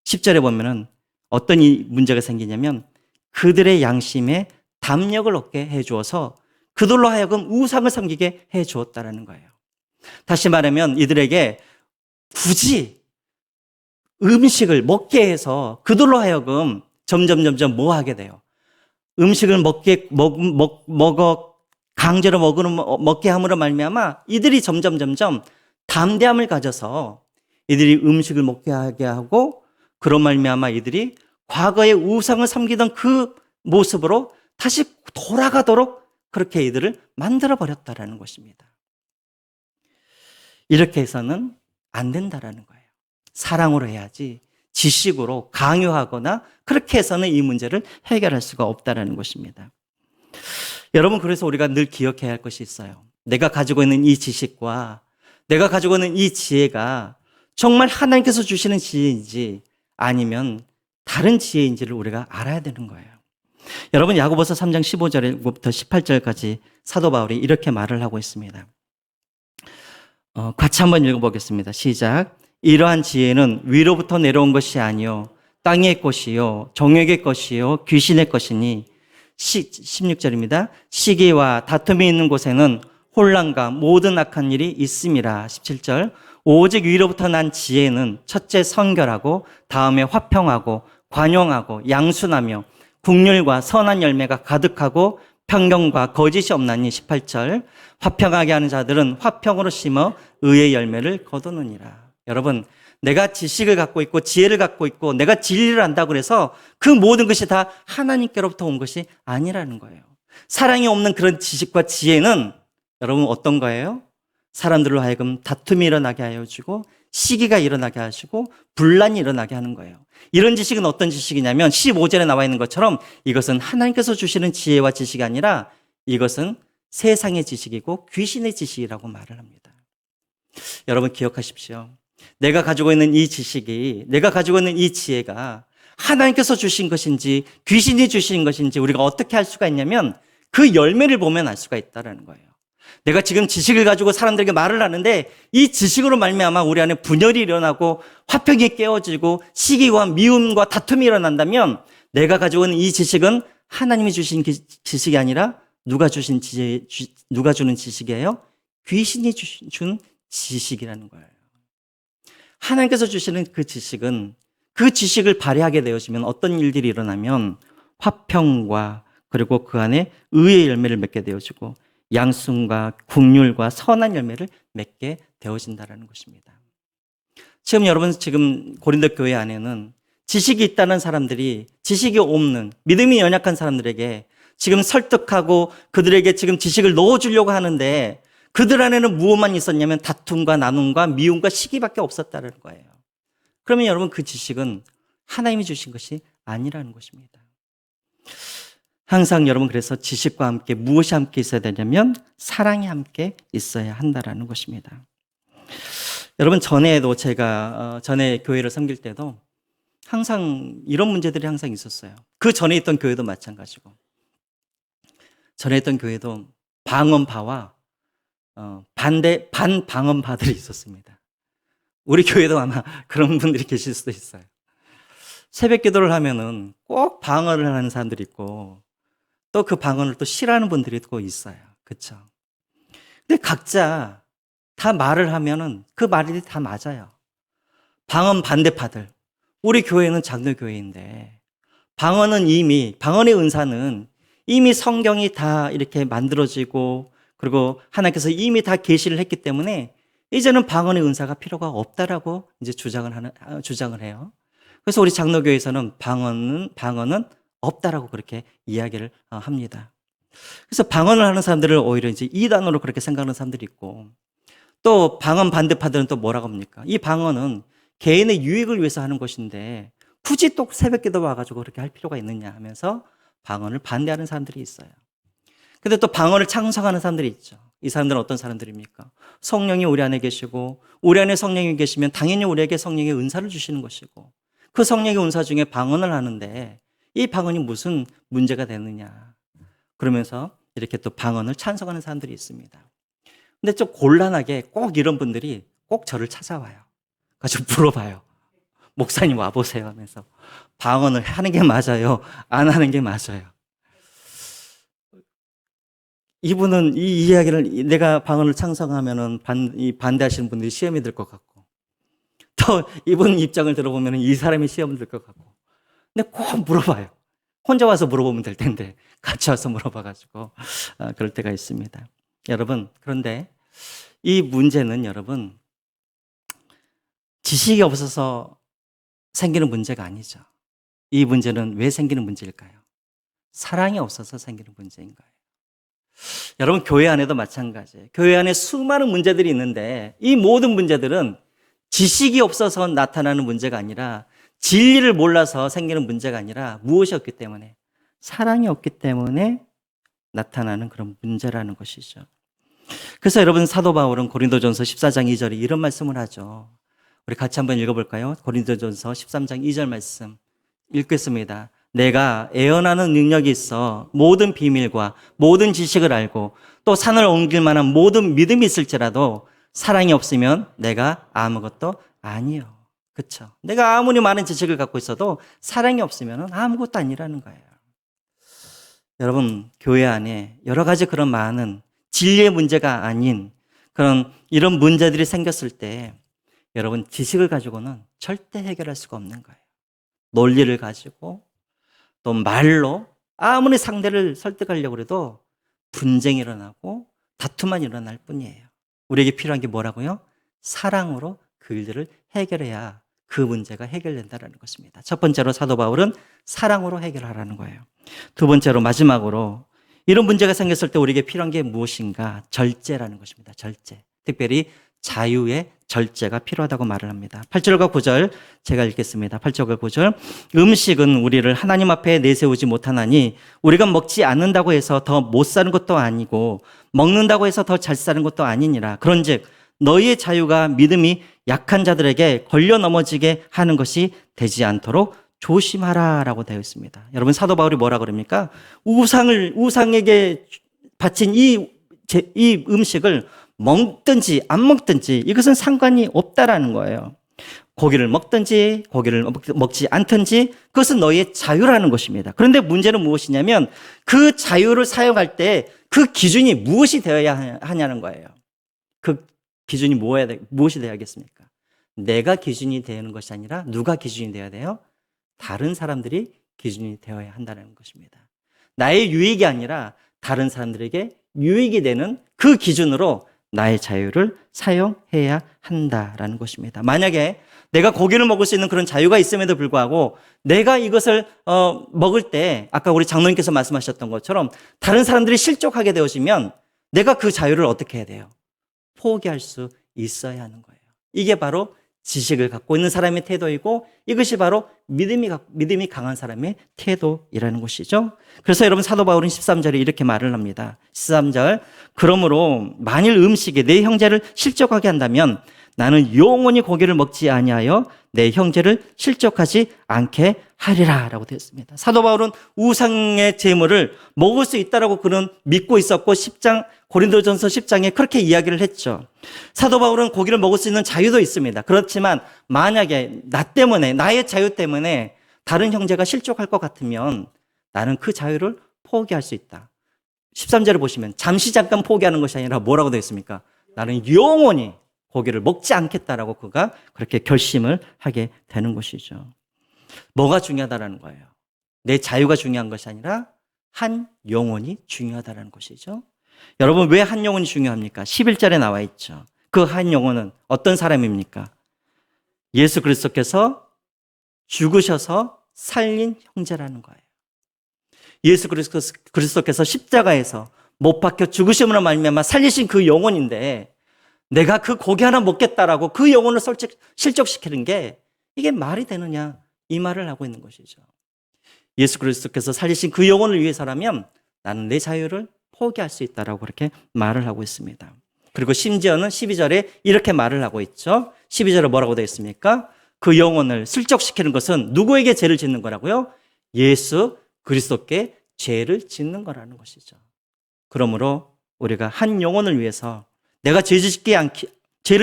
10절에 보면은 어떤 이 문제가 생기냐면 그들의 양심에 담력을 얻게 해주어서 그들로 하여금 우상을 섬기게 해주었다라는 거예요. 다시 말하면 이들에게 굳이 음식을 먹게 해서 그들로 하여금 점점 뭐 하게 돼요? 음식을 강제로 먹게 함으로 말미암아 이들이 점점 담대함을 가져서 이들이 음식을 먹게 하게 하고 그런 말미암아 이들이 과거의 우상을 섬기던 그 모습으로 다시 돌아가도록 그렇게 이들을 만들어 버렸다라는 것입니다. 이렇게 해서는 안 된다라는 거예요. 사랑으로 해야지 지식으로 강요하거나 그렇게 해서는 이 문제를 해결할 수가 없다라는 것입니다. 여러분 그래서 우리가 늘 기억해야 할 것이 있어요. 내가 가지고 있는 이 지식과 내가 가지고 있는 이 지혜가 정말 하나님께서 주시는 지혜인지 아니면 다른 지혜인지를 우리가 알아야 되는 거예요. 여러분 야고보서 3장 15절부터 18절까지 사도 바울이 이렇게 말을 하고 있습니다. 같이 한번 읽어보겠습니다. 시작. 이러한 지혜는 위로부터 내려온 것이 아니요 땅의 것이요 종에게 것이요 귀신의 것이니 16절입니다. 시기와 다툼이 있는 곳에는 혼란과 모든 악한 일이 있음이라. 17절. 오직 위로부터 난 지혜는 첫째 성결하고 다음에 화평하고 관용하고 양순하며 국률과 선한 열매가 가득하고 편견과 거짓이 없나니. 18절. 화평하게 하는 자들은 화평으로 심어 의의 열매를 거두느니라. 여러분, 내가 지식을 갖고 있고 지혜를 갖고 있고 내가 진리를 안다고 해서 그 모든 것이 다 하나님께로부터 온 것이 아니라는 거예요. 사랑이 없는 그런 지식과 지혜는 여러분 어떤 거예요? 사람들로 하여금 다툼이 일어나게 하여 주고 시기가 일어나게 하시고 분란이 일어나게 하는 거예요. 이런 지식은 어떤 지식이냐면 15절에 나와 있는 것처럼 이것은 하나님께서 주시는 지혜와 지식이 아니라 이것은 세상의 지식이고 귀신의 지식이라고 말을 합니다. 여러분 기억하십시오. 내가 가지고 있는 이 지식이, 내가 가지고 있는 이 지혜가 하나님께서 주신 것인지 귀신이 주신 것인지 우리가 어떻게 할 수가 있냐면 그 열매를 보면 알 수가 있다는 거예요. 내가 지금 지식을 가지고 사람들에게 말을 하는데 이 지식으로 말미암아 우리 안에 분열이 일어나고 화평이 깨어지고 시기와 미움과 다툼이 일어난다면 내가 가지고 있는 이 지식은 하나님이 주신 지식이 아니라 누가 주신 누가 주는 지식이에요? 귀신이 준 지식이라는 거예요. 하나님께서 주시는 그 지식은 그 지식을 발휘하게 되어지면 어떤 일들이 일어나면 화평과 그리고 그 안에 의의 열매를 맺게 되어지고 양순과 국률과 선한 열매를 맺게 되어진다는 것입니다. 지금 고린도 교회 안에는 지식이 있다는 사람들이 지식이 없는 믿음이 연약한 사람들에게 지금 설득하고 그들에게 지금 지식을 넣어주려고 하는데 그들 안에는 무엇만 있었냐면 다툼과 나눔과 미움과 시기밖에 없었다는 거예요. 그러면 여러분 그 지식은 하나님이 주신 것이 아니라는 것입니다. 항상 여러분 그래서 지식과 함께 무엇이 함께 있어야 되냐면 사랑이 함께 있어야 한다라는 것입니다. 여러분 전에도 제가 전에 교회를 섬길 때도 항상 이런 문제들이 항상 있었어요. 그 전에 있던 교회도 마찬가지고 전에 있던 교회도 방언파와 반방언파들이 있었습니다. 우리 교회도 아마 그런 분들이 계실 수도 있어요. 새벽 기도를 하면은 꼭 방언을 하는 사람들이 있고 또 그 방언을 또 싫어하는 분들이 또 있어요. 그렇죠? 근데 각자 다 말을 하면은 그 말이 다 맞아요. 방언 반대파들. 우리 교회는 장로교회인데 방언의 은사는 이미 성경이 다 이렇게 만들어지고 그리고 하나님께서 이미 다 계시를 했기 때문에 이제는 방언의 은사가 필요가 없다라고 이제 주장을 해요. 그래서 우리 장로교회에서는 방언은 없다라고 그렇게 이야기를 합니다. 그래서 방언을 하는 사람들을 오히려 이제 이단으로 그렇게 생각하는 사람들이 있고 또 방언 반대파들은 또 뭐라고 합니까? 이 방언은 개인의 유익을 위해서 하는 것인데 굳이 또 새벽기도 와가지고 그렇게 할 필요가 있느냐 하면서 방언을 반대하는 사람들이 있어요. 근데 또 방언을 찬성하는 사람들이 있죠. 이 사람들은 어떤 사람들입니까? 성령이 우리 안에 계시고 우리 안에 성령이 계시면 당연히 우리에게 성령의 은사를 주시는 것이고 그 성령의 은사 중에 방언을 하는데 이 방언이 무슨 문제가 되느냐 그러면서 이렇게 또 방언을 찬성하는 사람들이 있습니다. 근데 좀 곤란하게 꼭 이런 분들이 꼭 저를 찾아와요. 그래서 물어봐요. 목사님 와보세요 하면서 방언을 하는 게 맞아요? 안 하는 게 맞아요? 이분은 이 이야기를 내가 방언을 찬성하면은 반대하시는 분들이 시험이 들 것 같고 또 이분 입장을 들어보면 이 사람이 시험을 들 것 같고 근데 꼭 물어봐요. 혼자 와서 물어보면 될 텐데 같이 와서 물어봐가지고 그럴 때가 있습니다. 여러분 그런데 이 문제는 여러분 지식이 없어서 생기는 문제가 아니죠. 이 문제는 왜 생기는 문제일까요? 사랑이 없어서 생기는 문제인 거예요. 여러분 교회 안에도 마찬가지예요. 교회 안에 수많은 문제들이 있는데 이 모든 문제들은 지식이 없어서 나타나는 문제가 아니라 진리를 몰라서 생기는 문제가 아니라 무엇이 없기 때문에 사랑이 없기 때문에 나타나는 그런 문제라는 것이죠. 그래서 여러분 사도 바울은 고린도전서 14장 2절에 이런 말씀을 하죠. 우리 같이 한번 읽어볼까요? 고린도전서 13장 2절 말씀 읽겠습니다. 내가 애언하는 능력이 있어 모든 비밀과 모든 지식을 알고 또 산을 옮길 만한 모든 믿음이 있을지라도 사랑이 없으면 내가 아무것도 아니요. 그렇죠? 내가 아무리 많은 지식을 갖고 있어도 사랑이 없으면 아무것도 아니라는 거예요. 여러분, 교회 안에 여러 가지 그런 많은 진리의 문제가 아닌 그런 이런 문제들이 생겼을 때 여러분 지식을 가지고는 절대 해결할 수가 없는 거예요. 논리를 가지고 또 말로 아무리 상대를 설득하려고 해도 분쟁이 일어나고 다툼만 일어날 뿐이에요. 우리에게 필요한 게 뭐라고요? 사랑으로 그 일들을 해결해야 그 문제가 해결된다는 것입니다. 첫 번째로 사도 바울은 사랑으로 해결하라는 거예요. 두 번째로 마지막으로 이런 문제가 생겼을 때 우리에게 필요한 게 무엇인가? 절제라는 것입니다. 절제. 특별히 자유의 절제가 필요하다고 말을 합니다. 8절과 9절 제가 읽겠습니다. 8절과 9절. 음식은 우리를 하나님 앞에 내세우지 못하나니 우리가 먹지 않는다고 해서 더 못 사는 것도 아니고 먹는다고 해서 더 잘 사는 것도 아니니라. 그런즉 너희의 자유가 믿음이 약한 자들에게 걸려 넘어지게 하는 것이 되지 않도록 조심하라라고 되어 있습니다. 여러분 사도 바울이 뭐라 그럽니까? 우상에게 바친 이 음식을 먹든지 안 먹든지 이것은 상관이 없다라는 거예요. 고기를 먹든지 고기를 먹지 않든지 그것은 너희의 자유라는 것입니다. 그런데 문제는 무엇이냐면 그 자유를 사용할 때 그 기준이 무엇이 되어야 하냐는 거예요. 그 기준이 무엇이 되어야겠습니까? 내가 기준이 되는 것이 아니라 누가 기준이 되어야 돼요? 다른 사람들이 기준이 되어야 한다는 것입니다. 나의 유익이 아니라 다른 사람들에게 유익이 되는 그 기준으로 나의 자유를 사용해야 한다라는 것입니다. 만약에 내가 고기를 먹을 수 있는 그런 자유가 있음에도 불구하고 내가 이것을 먹을 때 아까 우리 장로님께서 말씀하셨던 것처럼 다른 사람들이 실족하게 되어지면 내가 그 자유를 어떻게 해야 돼요? 포기할 수 있어야 하는 거예요. 이게 바로 지식을 갖고 있는 사람의 태도이고 이것이 바로 믿음이 강한 사람의 태도이라는 것이죠. 그래서 여러분 사도 바울은 13절에 이렇게 말을 합니다. 13절 그러므로 만일 음식이 내 형제를 실족하게 한다면 나는 영원히 고기를 먹지 아니하여 내 형제를 실족하지 않게 하리라 라고 되어 있습니다. 사도 바울은 우상의 제물을 먹을 수 있다라고 그는 믿고 있었고 고린도전서 10장에 그렇게 이야기를 했죠. 사도 바울은 고기를 먹을 수 있는 자유도 있습니다. 그렇지만 만약에 나의 자유 때문에 다른 형제가 실족할 것 같으면 나는 그 자유를 포기할 수 있다. 13절을 보시면 잠시 잠깐 포기하는 것이 아니라 뭐라고 되어 있습니까? 나는 영원히 고기를 먹지 않겠다라고 그가 그렇게 결심을 하게 되는 것이죠. 뭐가 중요하다라는 거예요? 내 자유가 중요한 것이 아니라 한 영혼이 중요하다라는 것이죠. 여러분 왜 한 영혼이 중요합니까? 11절에 나와 있죠. 그 한 영혼은 어떤 사람입니까? 예수 그리스도께서 죽으셔서 살린 형제라는 거예요. 예수 그리스도께서 십자가에서 못 박혀 죽으심으로 말미암아 살리신 그 영혼인데 내가 그 고기 하나 먹겠다라고 그 영혼을 실족시키는 게 이게 말이 되느냐 이 말을 하고 있는 것이죠. 예수 그리스도께서 살리신 그 영혼을 위해서라면 나는 내 자유를 포기할 수 있다라고 그렇게 말을 하고 있습니다. 그리고 심지어는 12절에 이렇게 말을 하고 있죠. 12절에 뭐라고 되어 있습니까? 그 영혼을 실족시키는 것은 누구에게 죄를 짓는 거라고요? 예수 그리스도께 죄를 짓는 거라는 것이죠. 그러므로 우리가 한 영혼을 위해서 내가 죄를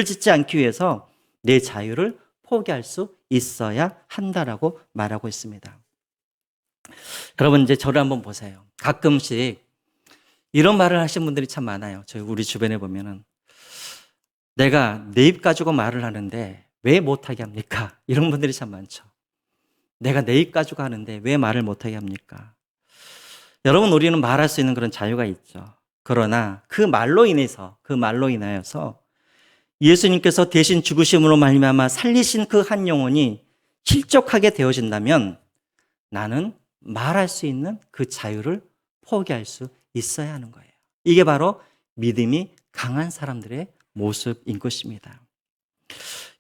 짓지 않기 위해서 내 자유를 포기할 수 있어야 한다라고 말하고 있습니다. 여러분 이제 저를 한번 보세요. 가끔씩 이런 말을 하시는 분들이 참 많아요. 우리 주변에 보면은 내가 내 입 가지고 말을 하는데 왜 못하게 합니까? 이런 분들이 참 많죠. 내가 내 입 가지고 하는데 왜 말을 못하게 합니까? 여러분 우리는 말할 수 있는 그런 자유가 있죠. 그러나 그 말로 인하여서 예수님께서 대신 죽으심으로 말미암아 살리신 그 한 영혼이 실족하게 되어진다면 나는 말할 수 있는 그 자유를 포기할 수 있어야 하는 거예요. 이게 바로 믿음이 강한 사람들의 모습인 것입니다.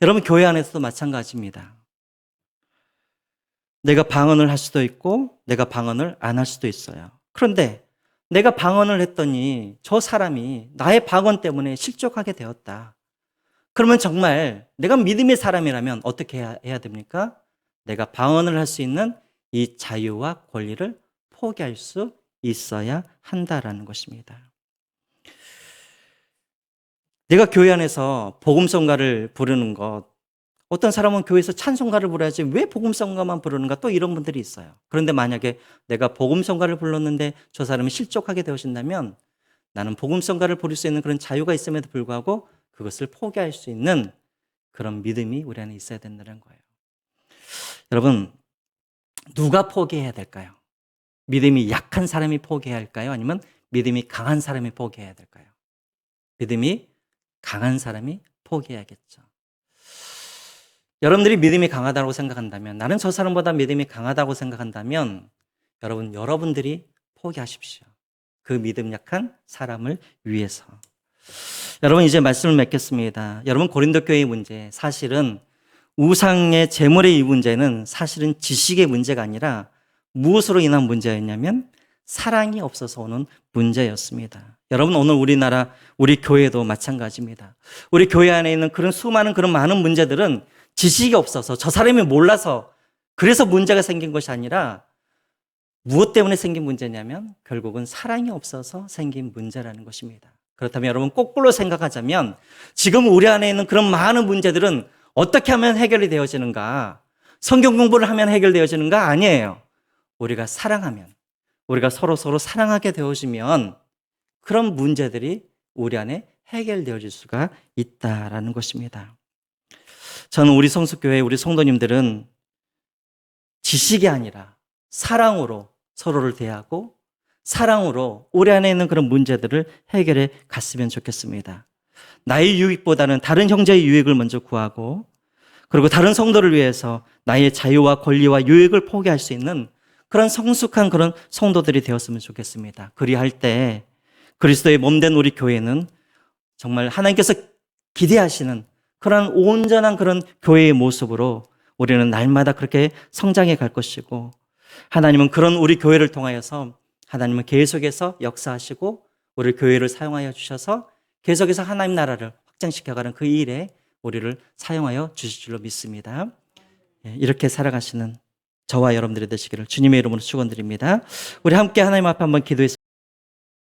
여러분 교회 안에서도 마찬가지입니다. 내가 방언을 할 수도 있고 내가 방언을 안 할 수도 있어요. 그런데 내가 방언을 했더니 저 사람이 나의 방언 때문에 실족하게 되었다. 그러면 정말 내가 믿음의 사람이라면 어떻게 해야 됩니까? 내가 방언을 할 수 있는 이 자유와 권리를 포기할 수 있어야 한다라는 것입니다. 내가 교회 안에서 복음성가를 부르는 것, 어떤 사람은 교회에서 찬송가를 불러야지 왜 복음성가만 부르는가, 또 이런 분들이 있어요. 그런데 만약에 내가 복음성가를 불렀는데 저 사람이 실족하게 되어진다면 나는 복음성가를 부를 수 있는 그런 자유가 있음에도 불구하고 그것을 포기할 수 있는 그런 믿음이 우리 안에 있어야 된다는 거예요. 여러분, 누가 포기해야 될까요? 믿음이 약한 사람이 포기해야 할까요? 아니면 믿음이 강한 사람이 포기해야 될까요? 믿음이 강한 사람이 포기해야겠죠. 여러분들이 믿음이 강하다고 생각한다면, 나는 저 사람보다 믿음이 강하다고 생각한다면 여러분들이 포기하십시오. 그 믿음 약한 사람을 위해서. 여러분, 이제 말씀을 맺겠습니다. 여러분, 고린도 교회의 문제, 사실은 우상의 제물의 이 문제는 사실은 지식의 문제가 아니라 무엇으로 인한 문제였냐면 사랑이 없어서 오는 문제였습니다. 여러분, 오늘 우리나라, 우리 교회도 마찬가지입니다. 우리 교회 안에 있는 그런 수많은 그런 많은 문제들은 지식이 없어서, 저 사람이 몰라서 그래서 문제가 생긴 것이 아니라 무엇 때문에 생긴 문제냐면 결국은 사랑이 없어서 생긴 문제라는 것입니다. 그렇다면 여러분, 거꾸로 생각하자면 지금 우리 안에 있는 그런 많은 문제들은 어떻게 하면 해결이 되어지는가? 성경 공부를 하면 해결되어지는가? 아니에요. 우리가 사랑하면, 우리가 서로 사랑하게 되어지면 그런 문제들이 우리 안에 해결되어질 수가 있다라는 것입니다. 저는 우리 성수교회 우리 성도님들은 지식이 아니라 사랑으로 서로를 대하고 사랑으로 우리 안에 있는 그런 문제들을 해결해 갔으면 좋겠습니다. 나의 유익보다는 다른 형제의 유익을 먼저 구하고, 그리고 다른 성도를 위해서 나의 자유와 권리와 유익을 포기할 수 있는 그런 성숙한 그런 성도들이 되었으면 좋겠습니다. 그리할 때 그리스도의 몸된 우리 교회는 정말 하나님께서 기대하시는 그런 온전한 그런 교회의 모습으로 우리는 날마다 그렇게 성장해 갈 것이고, 하나님은 그런 우리 교회를 통하여서 하나님은 계속해서 역사하시고 우리 교회를 사용하여 주셔서 계속해서 하나님 나라를 확장시켜가는 그 일에 우리를 사용하여 주실 줄로 믿습니다. 이렇게 살아가시는 저와 여러분들이 되시기를 주님의 이름으로 축원드립니다. 우리 함께 하나님 앞에 한번 기도했습니다.